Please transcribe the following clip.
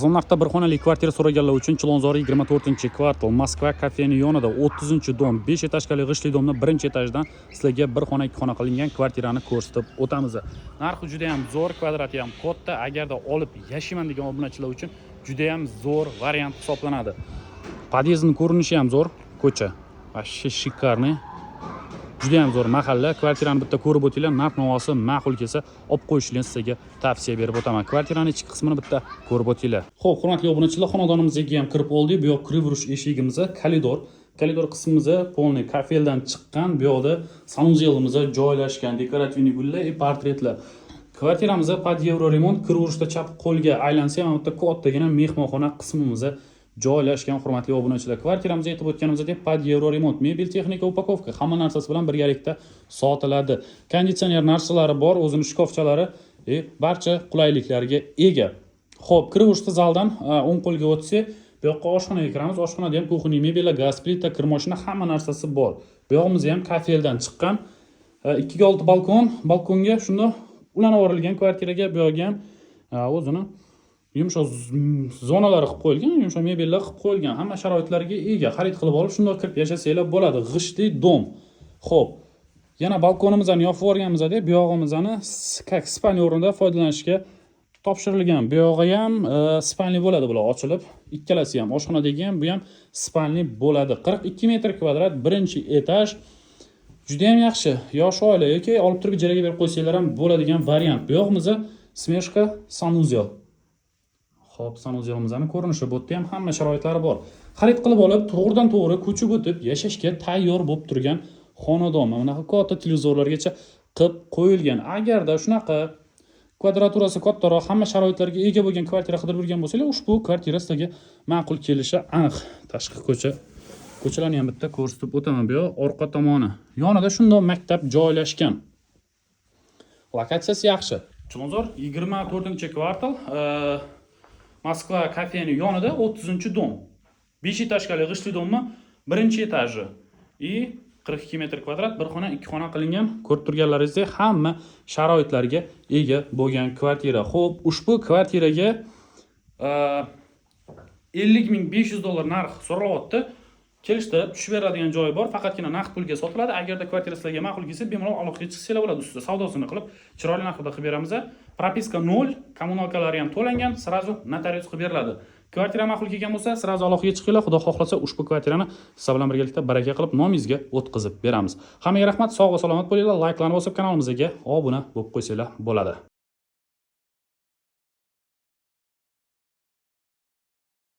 Qizg'onlarga bir xonali kvartira so'raganlar uchun Chilonzor 24-kvartal Moskva kafeni yonida 30-dom 5 etajli g'ishtli domni 1-etajdan sizlarga bir xona 2 xona qilingan kvartirani ko'rsatib o'tamiz. Narxi juda ham zo'r, kvadrati ham katta. Agarda olib yashayman degan obunachilar uchun juda ham zo'r variant hisoblanadi. Podyezdning ko'rinishi ham zo'r, ko'cha. Вообще shikarniy. Juda ham zo'r mahalla. Kvartirani bitta ko'rib o'tinglar, narx-navosi ma'qul kelsa, olib qo'yishni sizga tavsiya berib o'taman. Kvartiraning ichki qismini bitta ko'rib o'tinglar. Xo'p, hurmatli obunachilar, xonadonimizga ham kirib oldik. Bu yoq kirib-yurish eshigimiz koridor. Koridor qismimiz polniy kafeldan chiqqan. Bu yoqda sanuzelimiz joylashgan, dekorativniy gullar va portretlar. Kvartiramiz pod yevro remont, kirib-yurishda chap qo'lga aylansa ham bitta kattagina mehmonxona qismimiz joylashgan. Hurmatli obunachilar, kvartiramizga aytib o'tganimizdek pod yevro remont, mebel, texnika, upakovka hamma narsasi bilan birgalikda sotiladi. Konditsioner narsalari bor, o'zining shkofchalari barcha qulayliklarga ega. Xo'p, kirib-yurishda zaldan o'ng qo'lga o'tsak, bu yoqqa oshxonaga kiramiz. Oshxonada ham kuxniy mebellar, gaz plita, kir mashina hamma narsasi bor. Bu yog'imiz ham kafeldan chiqqan. 2/6 balkon, balkonga shunda ulanib yuborilgan kvartiraga bu yoqga ham o'zini yumshoq zonalari qilib qo'yilgan, yumshoq mebellar qilib qo'yilgan. Hamma sharoitlarga ega. Xarid qilib olib, shunday kirib yashasanglar bo'ladi. G'ishtli dom. Xo'p, yana balkonimizni yopib yuborganmiz-da, bu yog'imizni spalniy o'rnida foydalanishga topshirilgan. Bu yog'i ham spalniy bo'ladi, bular ochilib. Ikkalasi ham, oshxonadagi ham, bu ham spalniy bo'ladi. 42 metr kvadrat, 1-etaj. Juda ham yaxshi. Yosh oila yoki olib turib ijaraga berib qo'ysanglar ham bo'ladigan variant. Bu yog'imizni smeshka sanuzel. Xo'p, sanuzelimizning ko'rinishi bu yerda ham hamma sharoitlari bor. Xarid qilib olib, to'g'ridan-to'g'ri ko'chib o'tib, yashashga tayyor bo'lib turgan xonadon. Mana bunaqa katta televizorlargacha qilib qo'yilgan. Agarda shunaqa kvadraturasi kattaroq, hamma sharoitlarga ega bo'lgan kvartira qidirib yurgan bo'lsangiz, ushbu kvartira sizlarga ma'qul kelishi aniq. Tashqi ko'chalarni ham bitta ko'rsatib o'taman. Bu orqa tomoni. Yonida shunday maktab joylashgan. Lokatsiyasi yaxshi. Chilonzor 24-kvartal Moskva kafeni yonida 30-dom. 5-etajli g'ishtli domni 1-etaji. 42 metr kvadrat, bir xona, 2 xona qilingan. Ko'rib turganlaringizdek, hamma sharoitlarga ega bo'lgan kvartira. Xo'p, ushbu kvartiraga $50.500 narx so'ralyapti. Kelishda tushib beradigan joyi bor, faqatgina naqd pulga sotiladi. Agarda kvartira sizlarga ma'qul kelsa, bemalol aloqaga chiqsanglar bo'ladi. Ustida savdosini qilib, chiroyli narxda qilib beramiz. Propiska 0, kommunalkalari ham to'langan, sirazu notarius qilib beriladi. Kvartira ma'qul kelgan bo'lsa, sirazu aloqaga chiqinglar. Xudo xohlasa ushbu kvartirani siz bilan birgalikda baraka qilib nomingizga o'tkazib beramiz. Hammaga rahmat, sog' va salomat bo'linglar. Layklarni bosib kanalimizga obuna bo'lib qo'ysanglar bo'ladi.